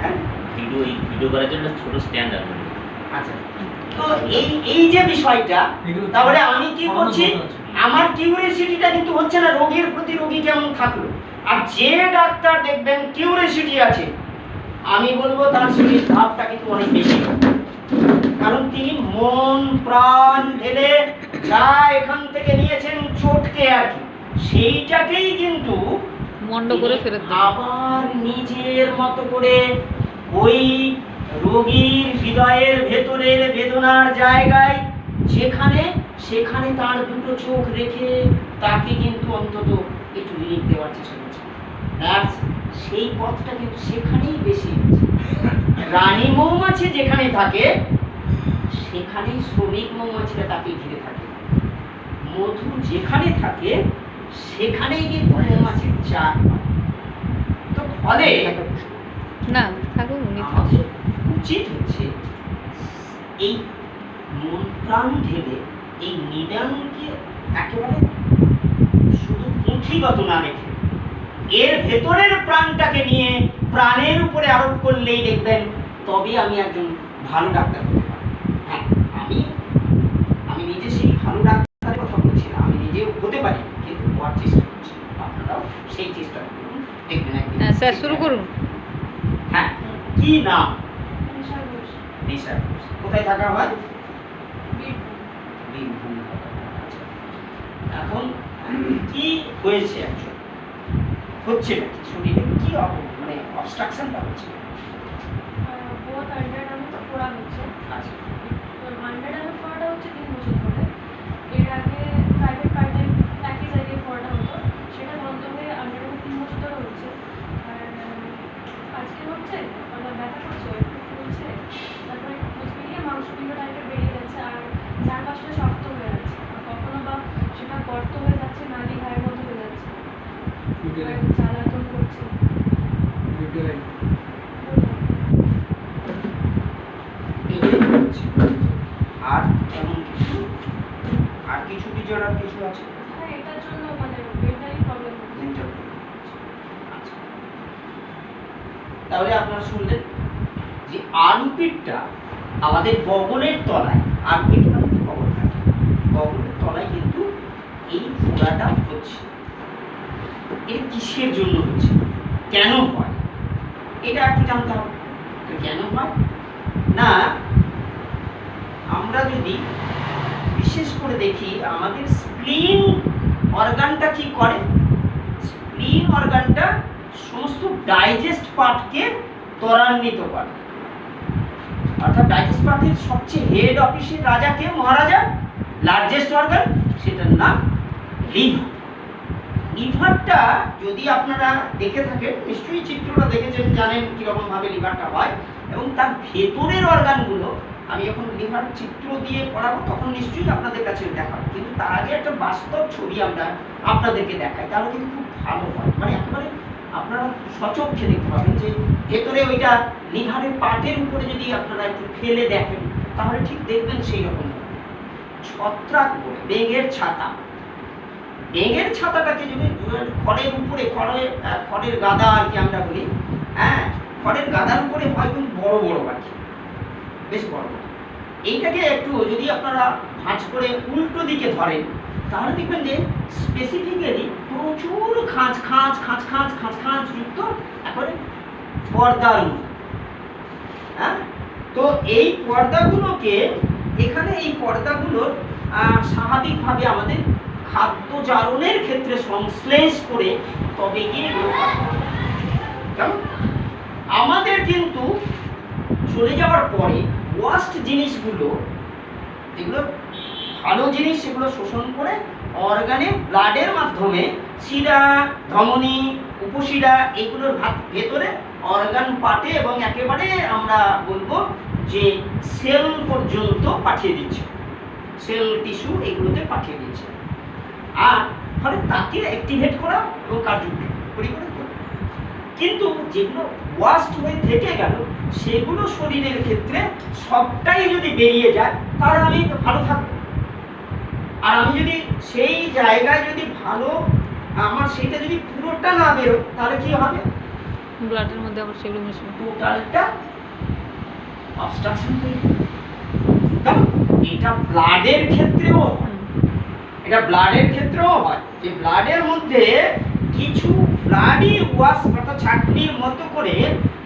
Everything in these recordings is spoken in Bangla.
হ্যাঁ, ভিডিও করার জন্য ছোট স্ট্যান্ড আছে। আচ্ছা, তো এই যে বিষয়টা, তাহলে আমি কি করছি, আমার কিউরিওসিটিটা কিন্তু হচ্ছে না রোগীর প্রতি রোগী কেমন থাকলো। আর যে ডাক্তার দেখবেন কিউরিওসিটি আছে, আমি বলবো তার সেই ভাবটা কিন্তু অনেক বেশি, কারণ তিনি মন প্রাণ ঢেলে যা এখান থেকে নিয়েছেন চটকে আর কি, সেইটাকেই কিন্তু মন্ড করে ফেরত দেবে। আবার নিজের মতো করে ওই রোগীর হৃদয়ের ভেতরের বেদনার জায়গায় সেখানে তার দুটো চোখ রেখে তাকে কিন্তু অন্তত একটু রিলিফ দেওয়ার চেষ্টা করছে। সেই পথটা কিন্তু সেখানেই বেশি। রানী মৌমাছি যেখানে থাকে সেখানেই শ্রমিক মৌমাছিরা তাকে ঘিরে থাকে। মধু যেখানে থাকে সেখানেই কিন্তু মৌমাছির চাক হয়। তো ফলে না থাকুক উনি আমাদের উচিত হচ্ছে এই মন প্রাণ ঢেলে এই নিদানকে একেবারে শুধু পুঁথিগত না রেখে এর ভেতরের প্রাণটাকে নিয়ে প্রাণের উপরে আরোপ করলেই দেখবেন তবে আমি একজন ভালো ডাক্তার হতে পারি। হ্যাঁ, আমি নিজে সেই ভালো ডাক্তারের কথা বলছি না, আমি নিজেও হতে পারি, কিন্তু হওয়ার চেষ্টা করছি। আপনারাও সেই চেষ্টা করুন, দেখবেন একদিন। স্যার শুরু করুন। হ্যাঁ, কি নাম? নিশা ঘোষ। কোথায় থাকা হয়? বীরভূম। এখন কি হয়েছে অ্যাকচুয়ালি, হচ্ছে নাকি শরীরে কি মানে অবস্ট্রাকশনটা হচ্ছে? বহুত আন্ডারডামে পড়া হচ্ছে। আচ্ছা, তো আন্ডারডামে পড়াটা হচ্ছে 3 বছর ধরে। এর আগে প্রাইভেট পার্ট টাইম একই জায়গায় পড়াটা হতো, সেটা বন্ধ হয়ে আন্ডারডামে 3 বছর ধরে হচ্ছে। আর আজকে হচ্ছে মানে ব্যথা করছে, একটু ফুলছে, তারপরে কুচবিড়িয়ে মাংসপিণ্ড টাইপের বেরিয়ে যাচ্ছে, আর চারপাশটা শক্ত হয়ে যাচ্ছে, আর কখনো বা সেটা গর্ত হয়ে যাচ্ছে, নালি ঘায়ের মতো হয়ে যাচ্ছে, জ্বালাতন করছে। এটাই হচ্ছে। আর তেমন কিছু, আর কিছু আর কিছু আছে? হ্যাঁ, এটার জন্য মানে মেন্টালি প্রবলেম হচ্ছে। আচ্ছা, তাহলে আপনারা শুনলেন যে আর্মপিটটা আমাদের বগলের তলায়, আর্মপিট মানে বগল, বগলের তলায় কিন্তু এই ফোড়াটা হচ্ছে। এটা কিসের জন্য হচ্ছে, কেন হয়, এটা একটু জানতে হবে। তো কেন হয় না, আমরা যদি বিশেষ করে দেখি আমাদের স্প্লিন অর্গানটা কি করে, স্প্লিন অর্গানটা সমস্ত ডাইজেস্ট পার্টকে ত্বরান্বিত করে। অর্থাৎ ডাইজেস্ট পার্টের সবচেয়ে হেড অফিসের রাজা কে? মহারাজা। লার্জেস্ট অর্গান, সেটার নাম লিভার। লিভারটা যদি আপনারা দেখে থাকেন, নিশ্চয়ই চিত্রটা দেখেছেন, জানেন কিরকম ভাবে লিভারটা হয়, এবং তার ভেতরের অর্গানগুলো আমি যখন লিভার চিত্র দিয়ে পড়াবো তখন নিশ্চয়ই আপনাদের কাছে দেখাবো, কিন্তু তার আগে একটা বাস্তব ছবি আমরা আপনাদেরকে দেখাই, তাহলে কিন্তু খুব ভালো হয়। মানে একেবারে আপনারা সচক্ষে দেখতে পাবেন যে ভেতরে ওইটা লিভারের পাটের উপরে যদি আপনারা একটু ফেলে দেখেন তাহলে ঠিক দেখবেন সেই রকম ছত্রাক বলে, বেঙের ছাতা। বেঙের ছাতাটাকে যদি খড়ের উপরে, খড়ের গাদা আর কি আমরা বলি, হ্যাঁ, খড়ের গাদার উপরে হয় কিন্তু বড় বড় পাখি, বেশ বড় বড়। এইটাকে একটু যদি আপনারা ভাঁজ করে উল্টো দিকে ধরেন তাহলে দেখবেন যে স্পেসিফিক্যালি প্রচুর খাঁজ খাঁজ খাঁজ খাঁজ খাঁজ খাঁজ যুক্ত একেবারে পর্দার মতো। হ্যাঁ, তো এই পর্দাগুলোকে, এখানে এই পর্দাগুলোর স্বাভাবিকভাবে আমাদের খাদ্য জারণের ক্ষেত্রে সংশ্লেষ করে তবে গিয়ে কেমন আমাদের কিন্তু চলে যাওয়ার পরে ওয়াস্ট জিনিসগুলো, যেগুলো ভালো জিনিস সেগুলো শোষণ করে অর্গানে ব্লাডের মাধ্যমে শিরা, ধমনী, উপশিরা এগুলোর ভেতরে অর্গান পার্টে এবং একেবারে আমরা বলবো যে সেল পর্যন্ত পাঠিয়ে দিচ্ছে, সেল টিস্যু এগুলোতে পাঠিয়ে দিচ্ছে। আর ফলে তাকে অ্যাক্টিভেট করা এবং কার্যকরী করে তোলা। কিন্তু যেগুলো ওয়াস্ট হয়ে থেকে গেল সেগুলো শরীরের ক্ষেত্রে সবটাই যদি বেরিয়ে যায় তাহলে আমি ভালো থাকবো। আর আমি যদি সেই জায়গায় যদি ভালো, আমার সেইটা যদি পুরোটা না বেরোয় তাহলে কি হবে? ব্লাডের মধ্যে আবার সেগুলো মিশবে। টোটালটা অবস্ট্রাকশন হয়ে যাবে। কারণ এটা ব্লাডের ক্ষেত্রেও হয়, এটা ব্লাডের ক্ষেত্রেও হয় যে ব্লাডের মধ্যে কিছু ব্লাডি ওয়াশ অর্থাৎ ছাঁকনির মতো করে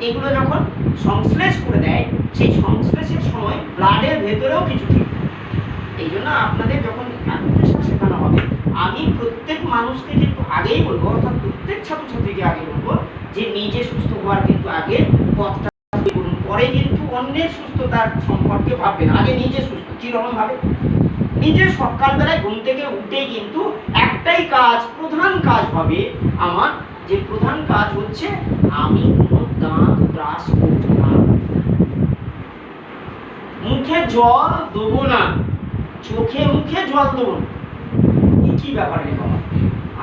এগুলো যখন সংশ্লেষ করে দেয়, সেই সংশ্লেষের সময় ব্লাডের ভেতরেও কিছু ঠিক থাকে। এই জন্য আপনাদের যখন অ্যাকুপ্রেশার শেখানো হবে, আমি প্রত্যেক মানুষকে কিন্তু আগেই বলবো, অর্থাৎ প্রত্যেক ছাত্রছাত্রীকে আগে বলবো যে নিজে সুস্থ হওয়ার কিন্তু আগে পথটা করুন, পরে কিন্তু অন্যের সুস্থতার সম্পর্কে ভাববেন। আগে নিজে সুস্থ কিরকম ভাবে, নিজে সকালবেলায় ঘুম থেকে উঠে কিন্তু একটাই কাজ, প্রধান কাজ হবে আমার, যে প্রধান কাজ হচ্ছে আমি কোনো দাঁত ব্রাশ করব না, মুখে জল দেবো না, চোখে মুখে জল দেবো না। কি ব্যাপার রে বাবা,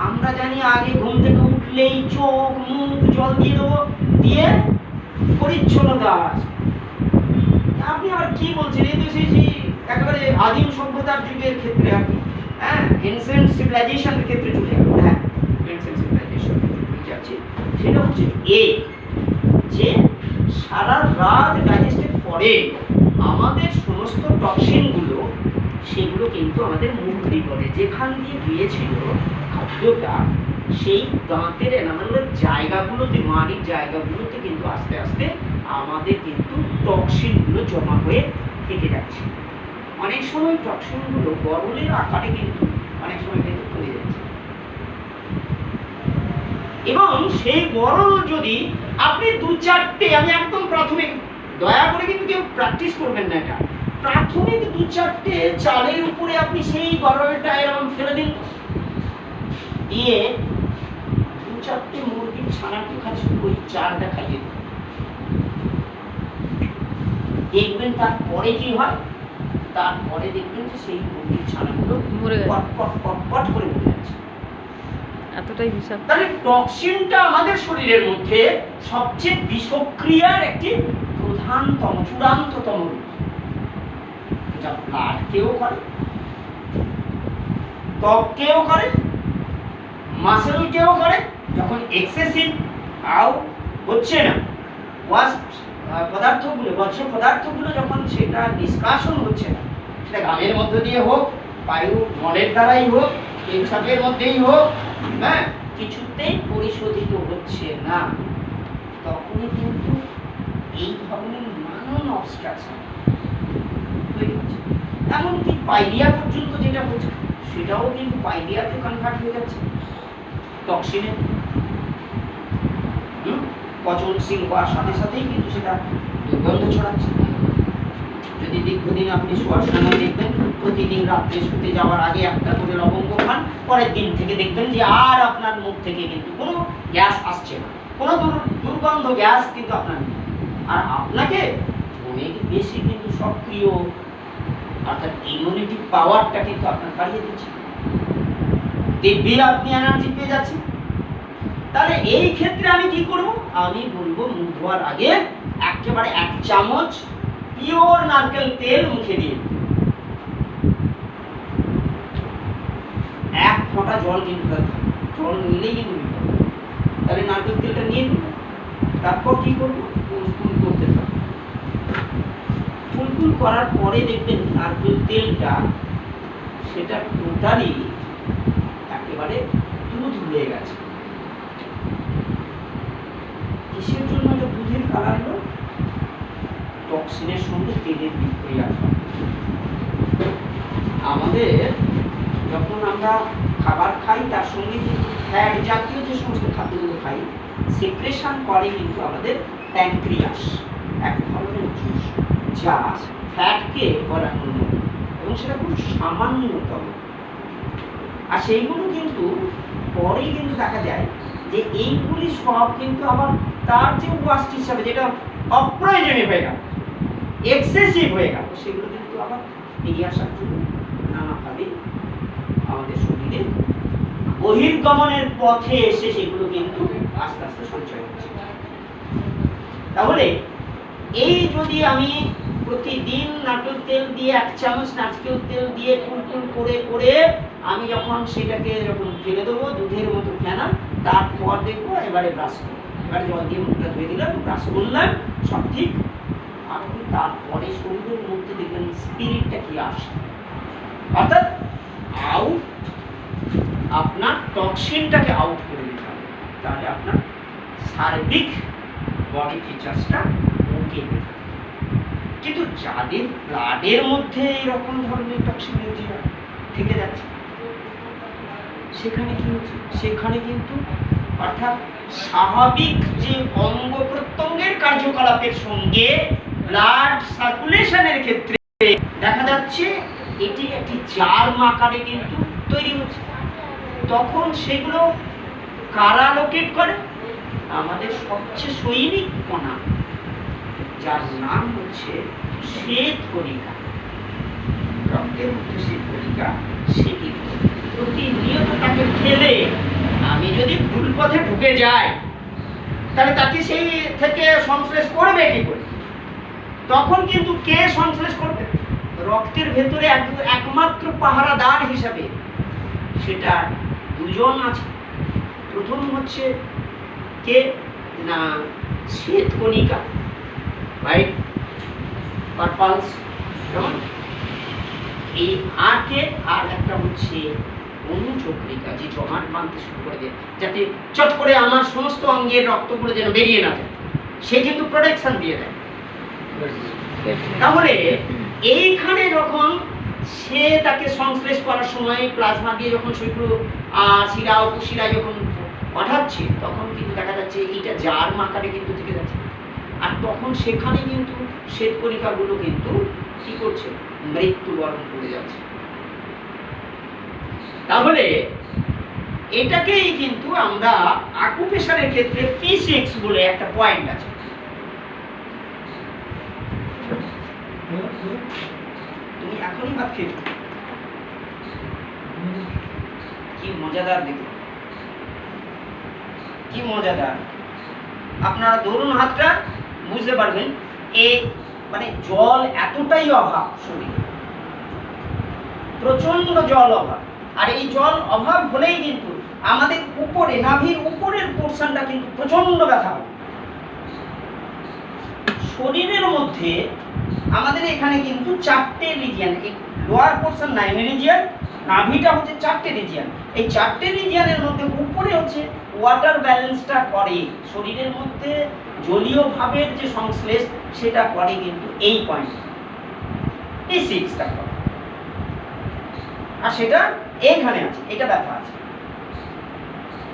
আমরা জানি আগে ঘুম থেকে উঠলেই চোখ মুখ জল দিয়ে দেবো, দিয়ে পরিচ্ছন্নতা আছে। আপনি আবার কি বলছেন, এই তো সেই একেবারে আদিম সভ্যতার যুগের ক্ষেত্রে আপনি, হ্যাঁ এনসেন্ট সিভিলাইজেশনের ক্ষেত্রে চলে যাবেন। হ্যাঁ এনসেন্ট সিভিলাইজেশন যাচ্ছে, সেটা হচ্ছে যে সারা রাত ডাইজেস্টের পরে আমাদের সমস্ত টক্সিনগুলো সেগুলো কিন্তু আমাদের মুখ দিয়ে পড়ে, যেখান দিয়ে গিয়েছিল খাদ্যটা সেই দাঁতের এনামেলের জায়গাগুলোতে, মাড়ির জায়গাগুলোতে কিন্তু আস্তে আস্তে আমাদের কিন্তু টক্সিনগুলো জমা হয়ে থেকে যাচ্ছে। অনেক সময় টক্সিনগুলো গরলের আকারে কিন্তু অনেক সময় কিন্তু পড়ে যাচ্ছে, এবং সেই গরল যদি আপনি দু চারটে, আমি একদম প্রাথমিক, দয়া করে কিন্তু কেউ প্র্যাকটিস করবেন না, এটা প্রাথমিক দু চারটে চালের উপরে আপনি সেই গরলটা এরকম ফেলে দিন, দিয়ে দু চারটে মুরগির ছানাকে খাচ্ছে ওই চালটা খাইয়ে দিন, দেখবেন তারপরে কি হয়, তারপরে দেখবেন যে সেই মুরগির ছানাগুলো মরে গেছে, পট করে মরে যাচ্ছে। এতটাই বিষাক্ত। তাহলে টক্সিনটা আমাদের শরীরের মধ্যে সবচেয়ে বিষক্রিয়ার একটি প্রধানতম চূড়ান্ততম রূপ, যা ব্লাডকেও করে, ত্বককেও করে, মাসেলকেও করে। যখন এক্সেসিভ হচ্ছে না, পদার্থগুলো, বর্জ্য পদার্থগুলো যখন সেটা নিষ্কাশন হচ্ছে না, সেটা গালের মধ্য দিয়ে হোক, বায়ু মলের দ্বারাই হোক, পেচ্ছাপের মধ্যেই হোক, হ্যাঁ কিছুতেই পরিশোধিত হচ্ছে না, তখনই কিন্তু এই ধরনের নানান অবস্ট্রাকশন তৈরি হচ্ছে। এমনকি পাইরিয়া পর্যন্ত যেটা হচ্ছে, সেটাও কিন্তু পাইরিয়াতে কনভার্ট হয়ে যাচ্ছে টক্সিনে। পচনশীল হওয়ার সাথে সাথেই কিন্তু সেটা দুর্গন্ধ ছড়াচ্ছে। যদি দীর্ঘদিন আপনি শোয়ার সময় দেখবেন প্রতিদিন রাত্রে শুতে যাওয়ার আগে একটা করে লবঙ্গ খান, পরের দিন থেকে দেখবেন যে আর আপনার মুখ থেকে কিন্তু কোনো গ্যাস আসছে না, কোনো দুর্গন্ধ গ্যাস কিন্তু আপনার নেই। আর আপনাকে অনেক বেশি কিন্তু সক্রিয়, অর্থাৎ ইমিউনিটি পাওয়ারটা কিন্তু আপনার বাড়িয়ে দিচ্ছে, দিব্যি আপনি এনার্জি পেয়ে যাচ্ছেন। তাহলে এই ক্ষেত্রে আমি কি করব, আমি বলবো মুখ ধোয়ার আগে একেবারে 1 চামচ পিওর নারকেল তেল মুখে দিয়ে, 1 ফোঁটা জল কিন্তু জল নিলেই কিন্তু, তাহলে নারকেল তেলটা নিয়ে নিন। তারপর কি করবো, ফুলফুল করতে থাকবো। ফুলফুল করার পরে দেখবেন নারকেল তেলটা সেটা টোটালি একেবারে দুধ হয়ে গেছে। কিসের জন্য এটা দুধের কালার হলো, টক্সিনের সঙ্গে তেলের বিক্রিয়া। আমাদের যখন আমরা খাবার খাই তার সঙ্গে কিন্তু ফ্যাট জাতীয় যে সমস্ত খাদ্যগুলো খাই, সেক্রেশন করে কিন্তু আমাদের প্যানক্রিয়াস, এক ধরনের জুস যা ফ্যাটকে গলানোর মতো, এবং সেটা খুব সামান্যতম। আর সেইগুলো কিন্তু পরেই কিন্তু দেখা যায় যে এইগুলি সব কিন্তু আবার তার যে ওয়াস্ট হিসাবে যেটা অপ্রয়োজনীয় হয়ে গেল, এক্সেসিভ হয়ে গেল, সেগুলো কিন্তু আবার বেরিয়ে আসার জন্য নানাভাবে আমাদের শরীরে বহির্গমনের পথে এসে সেগুলো কিন্তু আস্তে আস্তে সঞ্চয় হচ্ছে। তাহলে এই যদি আমি প্রতিদিন নারকেল তেল দিয়ে 1 চামচ নারকেল তেল দিয়ে ফুলফুল করে করে আমি যখন সেটাকে যখন ফেলে দেবো দুধের মতো ফেনা, তারপর দেখবো এবারে ব্রাশ করবো, এবার জল দিয়ে মুখটা ধুয়ে দিলাম, ব্রাশ করলাম, সব ঠিক। আপনি তারপরে শরীরের মধ্যে দেখবেন স্পিরিটটা কি আসে, অর্থাৎ আউট, আপনার টক্সিনটাকে আউট করে দিতে হবে, তাহলে আপনার সার্বিক বডি ফিচার্সটা ওকে হয়ে যাবে। কিন্তু যাদের ব্লাডের মধ্যে এরকম ধরনের টক্সিন থেকে যাচ্ছে, সেখানে কি হচ্ছে, সেখানে কিন্তু অর্থাৎ স্বাভাবিক যে অঙ্গ প্রত্যঙ্গের কার্যকলাপের সঙ্গে ব্লাড সার্কুলেশনের ক্ষেত্রে দেখা যাচ্ছে এটি একটি জার্ম আকারে কিন্তু তৈরি হচ্ছে। তখন সেগুলো কারা লোকেট করে? আমাদের সবচেয়ে সৈনিক কণা, যার নাম হচ্ছে শ্বেত কণিকা, রক্তের মধ্যে শ্বেত কণিকা, সেটি প্রতিনিয়ত তাকে ঠেলে, আমি যদি ভুল পথে ঢুকে যাই তাহলে তাকে সেই থেকে সংশ্লেষ করবে কি করে? তখন কিন্তু কে সংশ্লেষ করবে? রক্তের ভেতরে একমাত্র পাহারাদার হিসাবে সেটা দুজন আছে। প্রথম হচ্ছে কে না, শ্বেত কণিকা, হোয়াইট পার্পলস, কেমন এই আরকে, আর একটা হচ্ছে অনুচক্রিকা, যে জমাট বাঁধতে শুরু করে দেয় যাতে চট করে আমার সমস্ত অঙ্গের রক্তগুলো যেন বেরিয়ে না যায়, সে কিন্তু প্রোটেকশন দিয়ে দেয়। তাহলে এইখানে যখন সে তাকে সংশ্লেষ করার সময় প্লাজমা দিয়ে যখন সেগুলো শিরা উপশিরা যখন পাঠাচ্ছে, তখন কিন্তু দেখা যাচ্ছে এইটা জার্ম আকারে কিন্তু থেকে যাচ্ছে, আর তখন সেখানে কিন্তু শ্বেত কণিকাগুলো কিন্তু কি করছে, মৃত্যুবরণ করে যাচ্ছে। তাহলে এটাকেই কিন্তু আমরা আকুপ্রেশারের ক্ষেত্রে P6 বলে একটা পয়েন্ট আছে। তুমি এখনই ভাত খেয়ে কি মজাদার, দেখো কি মজাদার। আপনারা ধরুন হাতটা, বুঝতে পারবেন এই মানে জল এতটাই অভাব, শরীরে প্রচন্ড জল অভাব, আর এই জল অভাব হলেই কিন্তু আমাদের উপরে নাভির উপরের পোর্শনটা কিন্তু প্রচন্ড ব্যথা হবে। শরীরের মধ্যে আমাদের এখানে কিন্তু 4টে রিজিয়ন, এই লোয়ার পোর্শন 9 রিজিয়ন, নাভিটা হচ্ছে 4টে রিজিয়ন। এই 4টে রিজিয়নের মধ্যে উপরে হচ্ছে ওয়াটার ব্যালেন্সটা করে, শরীরের মধ্যে জলীয় ভাবের যে সংশ্লেষ সেটা করে কিন্তু এই পয়েন্ট P6টা করে, আর সেটা এইখানে আছে, এটা ব্যথা আছে,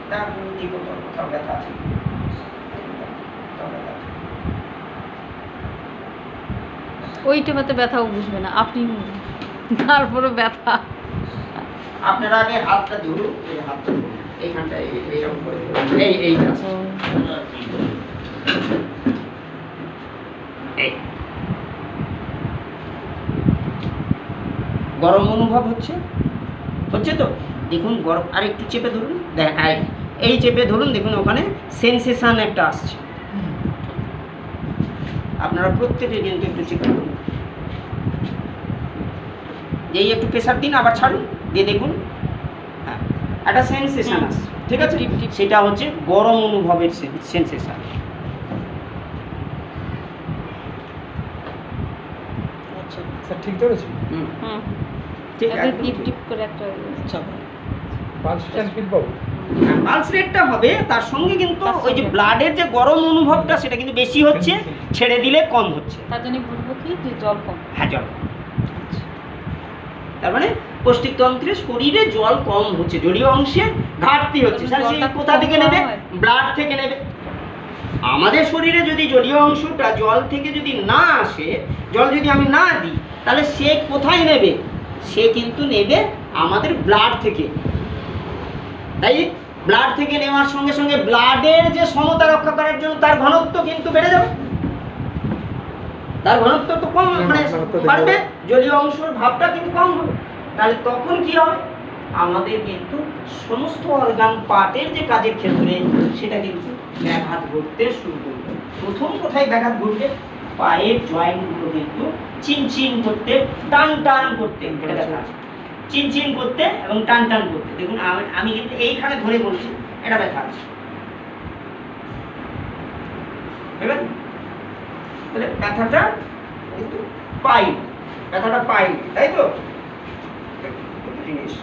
তার কোথাও ব্যথা আছে, ওইটাতে ব্যথাও বুঝবে না আপনি, তারপরে ব্যথা। আপনারা আগে হাতটা ধরুন, এই হাতটা ধরুন, এইখানটা এইরকম করে এইটা গরম অনুভব হচ্ছে, হচ্ছে তো দেখুন গরম, আর একটু চেপে ধরুন, দেখেন এই চেপে ধরুন, দেখুন ওখানে সেন্সেশন একটা আসছে। আপনারা প্রত্যেকে কিন্তু একটু চেপে ধরুন, এই একটু প্রেসার দিন, আবার ছাড়ুন, দিয়ে দেখুন হ্যাঁ একটা সেন্সেশন আসছে, ঠিক আছে, সেটা হচ্ছে গরম অনুভবের সেন্সেশন। আচ্ছা স্যার ঠিক ধরেছি? হুম, ঠিক একটা টিপ টিপ করে একটা, আচ্ছা পালস ফিল পাবো? পালস রেটটা হবে, তার সঙ্গে কিন্তু ওই যে ব্লাডের যে গরম অনুভবটা সেটা কিন্তু বেশি হচ্ছে, ছেড়ে দিলে কম হচ্ছে। তার জন্য বলবো কি যে জল কম। হ্যাঁ জল, তার মানে পৌষ্টিকতন্ত্রে শরীরে জল কম হচ্ছে, জলীয় অংশে ঘাটতি হচ্ছে। জলটা কোথা থেকে কম নেবে? হয়। ব্লাড থেকে নেবে। আমাদের শরীরে যদি জলীয় অংশটা জল থেকে যদি না আসে, জল যদি আমি না দিই, তাহলে সে কোথায় নেবে? সে কিন্তু নেবে আমাদের ব্লাড থেকে। তাই ব্লাড থেকে নেওয়ার সঙ্গে সঙ্গে ব্লাডের যে সমতা রক্ষা করার জন্য তার ঘনত্ব কিন্তু বেড়ে যাবে, তার ঘনত্ব তো কম মানে বাড়বে, জলীয় অংশের ভাবটা কিন্তু কম হবে। তাহলে তখন কি হবে? আমাদের কিন্তু সমস্ত অর্গান পার্টের যে কাজের ক্ষেত্রে সেটা কিন্তু ব্যাঘাত ঘটতে শুরু করবে। প্রথম কোথায় ব্যাঘাত ঘটবে? পায়ের জয়েন্টগুলো কিন্তু চিনচিন করতে, টান টান করতে, এটা দেখা আছে, চিনচিন করতে এবং টান টান করতে। দেখুন আমি কিন্তু এইখানে ধরে বলছি, এটা ব্যথা আছে, ঠিক আছে? তাহলে ব্যথাটা কিন্তু পাই, ব্যথাটা পাই, তাই তো? একটা জিনিস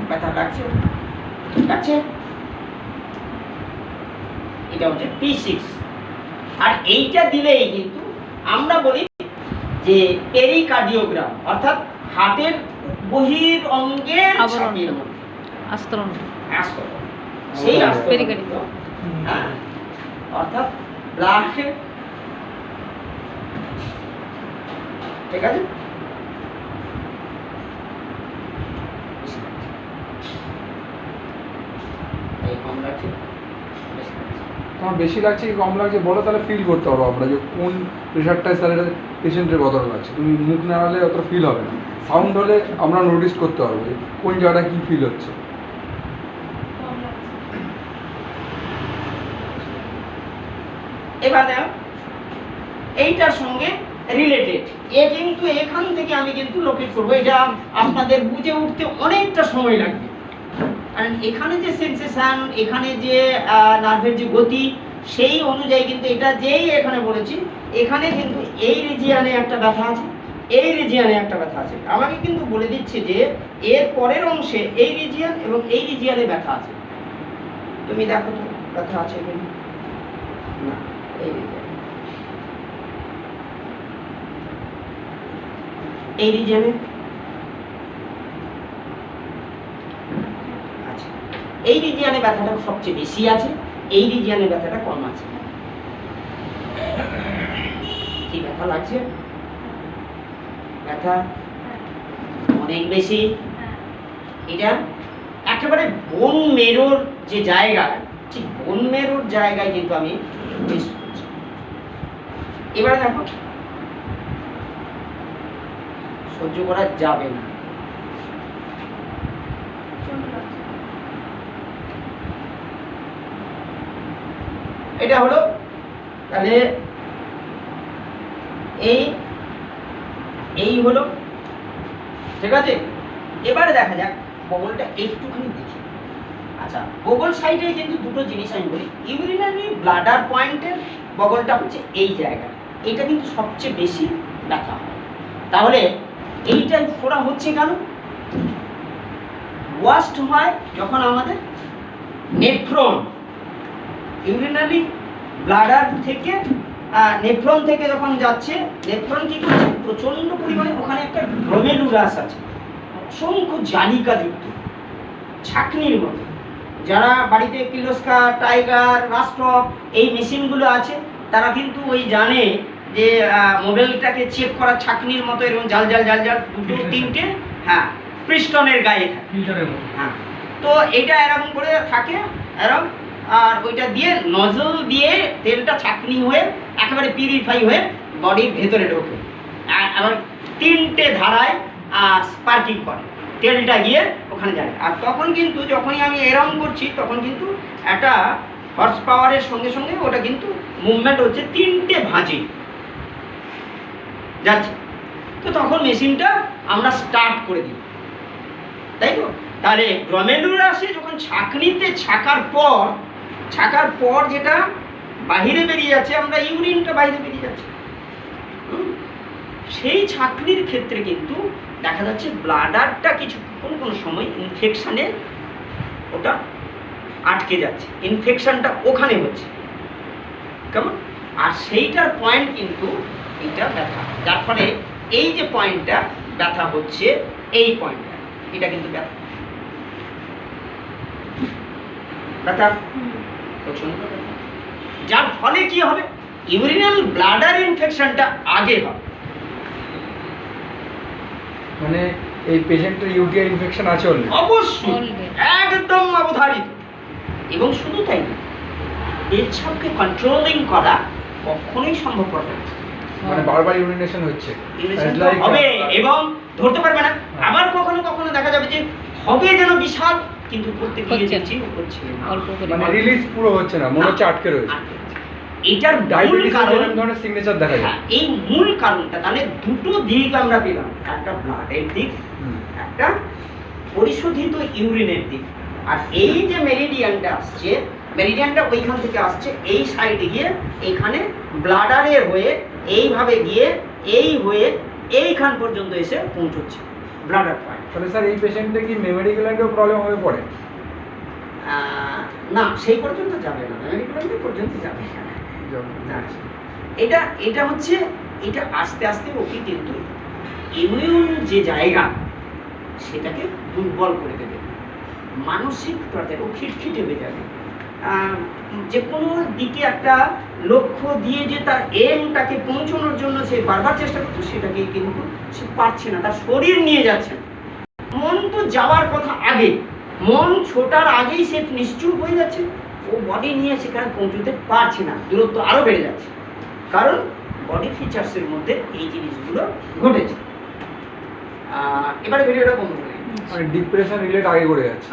ব্যথা লাগছে, লাগছে, এটা হচ্ছে P6। আর এইটা দিলেই কিন্তু আমরা বলি যে পেরিকার্ডিওগ্রাম, অর্থাৎ হার্টের বহির অঙ্গের আবরণ। ছাপের মধ্যে আস্তরণ। আস্তরণ, সেই আস্তরণ, পেরিকার্ডিয়াম। হ্যাঁ, অর্থাৎ ব্লাড, ঠিক আছে? এই কম লাগছে, বেশি লাগছে। তোমার বেশি লাগছে কি কম লাগছে বলো, তাহলে ফিল করতে পারবো আমরা যে কোন প্রেশারটায় স্যার এটা পেশেন্টের বদল লাগছে। তুমি মুখ নাড়ালে অত ফিল হবে না, সাউন্ড হলে আমরা নোটিস করতে পারবো যে কোন জায়গাটা কী ফিল হচ্ছে। কম লাগছে। এবার দেখো এইটার সঙ্গে রিলেটেড, এ কিন্তু এখান থেকে আমি কিন্তু লোকেট করবো, এটা আপনাদের বুঝে উঠতে অনেকটা সময় লাগবে। কারণ এখানে যে সেন্সেশন, এখানে যে নার্ভের যে গতি, সেই অনুযায়ী কিন্তু এটা যেই এখানে বলেছি, এখানে কিন্তু এই রিজিয়ানে একটা ব্যথা আছে, এই রিজিয়ানে একটা ব্যথা আছে। আমাকে কিন্তু বলে দিচ্ছে যে এর পরের অংশে এই রিজিয়ান এবং এই রিজিয়ানে ব্যথা আছে। তুমি দেখো তো ব্যথা আছে এখানে না, এই রিজিয়ানে, এই রিজিয়ানে আচ্ছা, এই রিজিয়ানে ব্যথাটা সবচেয়ে বেশি আছে, এই রিজিয়ানে ব্যথাটা কম আছে। কি ব্যথা লাগছে? ব্যথা অনেক বেশি। হ্যাঁ। এটা একেবারে বোন মেরোর যে জায়গা, ঠিক বোন মেরোর জায়গায় কিন্তু আমি টেস্ট করছি। এবারে দেখো সহ্য করা যাবে না, প্রচণ্ড লাগছে। এটা হলো তাহলে এই হলো, ঠিক আছে? এবারে দেখা যাক বগলটা একটুখানি দেখি। আচ্ছা, বগল সাইডে কিন্তু দুটো জিনিস আমি বলি, ইউরিনারি ব্লাডার পয়েন্টের বগলটা হচ্ছে এই জায়গা, এটা কিন্তু সবচেয়ে বেশি ব্যথা হয়। তাহলে এইটা ফোড়া হচ্ছে কেন? ওয়াস্ট হয় যখন আমাদের নেফ্রন, ইউরিনারি ব্লাডার থেকে নেফ্রন থেকে যখন যাচ্ছে, নেফ্রন কি করছে, প্রচন্ড পরিমাণে ওখানে একটা গ্লোমেরুলাস আছে, অসংখ্য জালিকাযুক্ত ছাঁকনির মতো। যারা বাড়িতে কির্লোস্কার, টাইগার, রাস্ট্রপ এই মেশিনগুলো আছে, তারা কিন্তু ওই জানে যে মোবাইলটাকে চেক করা ছাঁকনির মতো এরকম জাল জাল জাল জাল দুটো তিনটে, হ্যাঁ, পিস্টনের গায়ে থাকে, হ্যাঁ। তো এটা এরকম করে থাকে এরকম, আর ওইটা দিয়ে নজল দিয়ে তেলটা ছাঁকনি হয়ে একেবারে পিউরিফাই হয়ে বডির ভেতরে ঢোকে, আবার তিনটে ধারায় স্পার্কিং করে, তেলটা গিয়ে ওখানে যায়। আর তখন কিন্তু যখনই আমি এরম করছি, তখন কিন্তু একটা হর্স পাওয়ারের সঙ্গে সঙ্গে ওটা কিন্তু মুভমেন্ট হচ্ছে, তিনটে ভাঁজে যাচ্ছে। তো তখন মেশিনটা আমরা স্টার্ট করে দিই, তাই তো? তাহলে গ্লোমেরুলাসে যখন ছাঁকনিতে ছাকার পর যেটা বাহিরে বেরিয়ে যাচ্ছে, আমরা ইউরিনটা বাইরে বেরিয়ে যাচ্ছে, সেই ছাঁকনির ক্ষেত্রে কিন্তু দেখা যাচ্ছে ব্লাডারটা কিছুক্ষণ কোনো সময় ইনফেকশানে ওটা আটকে যাচ্ছে, ইনফেকশনটা ওখানে হচ্ছে, কেমন? আর সেইটার পয়েন্ট কিন্তু এইটা ব্যথা, যার ফলে এই যে পয়েন্টটা ব্যথা হচ্ছে, এই পয়েন্টটা, এটা কিন্তু ব্যথা, ব্যথা প্রচন্ড ব্যথা। যার ফলে কি হবে, ইউরিনাল ব্লাডার ইনফেকশনটা আগে হবে। মানে এই পেশেন্টের ইউটিআই ইনফেকশন আছে অলরেডি? অবশ্যই, একদম অবধারিত। এবং শুধু তাই না, পেচ্ছাপকে কন্ট্রোলিং করা কখনোই সম্ভবপর নয়। মানে বারবার ইউরিনেশন হচ্ছে, Urination তো হবে এবং ধরতে পারবে না। আবার কখনো কখনো দেখা যাবে যে হবে যেন বিশাল, কিন্তু করতে গিয়ে হচ্ছে না। দেখছি হচ্ছে না। অল্প করে। মানে রিলিজ পুরো হচ্ছে না, মনে হচ্ছে আটকে রয়েছে। এটার মূল ডায়াবেটিস কারণ, এরকম ধরনের সিগনেচার দেখা যায়। হ্যাঁ, এই মূল কারণটা, তাহলে দুটো দিক আমরা পেলাম, একটা ব্লাডের দিক, একটা পরিশোধিত ইউরিনের দিক। আর এই যে মেরিডিয়ানটা আসছে, মেরিডিয়ানটা ওইখান থেকে আসছে এই সাইডে গিয়ে এখানে ব্লাডারে হয়ে এইভাবে গিয়ে এই হয়ে এইখান পর্যন্ত এসে পৌঁছচ্ছে ব্লাডার পয়েন্ট। তাহলে স্যার এই পেশেন্টে কি মেমোরি গ্ল্যান্ডেও প্রবলেম হয়ে পড়ে? না, সেই পর্যন্ত যাবে না, মেরিডিয়ান পর্যন্ত যাবে না। না, এটা হচ্ছে, এটা আস্তে আস্তে ওকে কিন্তু ইমিউন যে জায়গা সেটাকে দুর্বল করে দেবে, মানসিক ও খিটখিটে হয়ে যাবে। যে কোনো দিকে একটা লক্ষ্য দিয়ে যে তার এমটাকে পৌঁছানোর জন্য সে বারবার চেষ্টা করছে, সেটাকে কিন্তু সে পারছে না, তার শরীর নিয়ে যাচ্ছে। মন তো যাওয়ার কথা আগে, মন ছোটার আগেই সে নিশ্চুপ হয়ে যাচ্ছে, ও বডি নিয়ে সেখানে পৌঁছতে পারছে না, দূরত্ব আরো বেড়ে যাচ্ছে, কারণ বডি ফিচার্সের মধ্যে এই জিনিসগুলো ঘটেছে। এবারে ভিডিওটা বন্ধ করে মানে ডিপ্রেশন রিলেট আগে করে যাচ্ছে।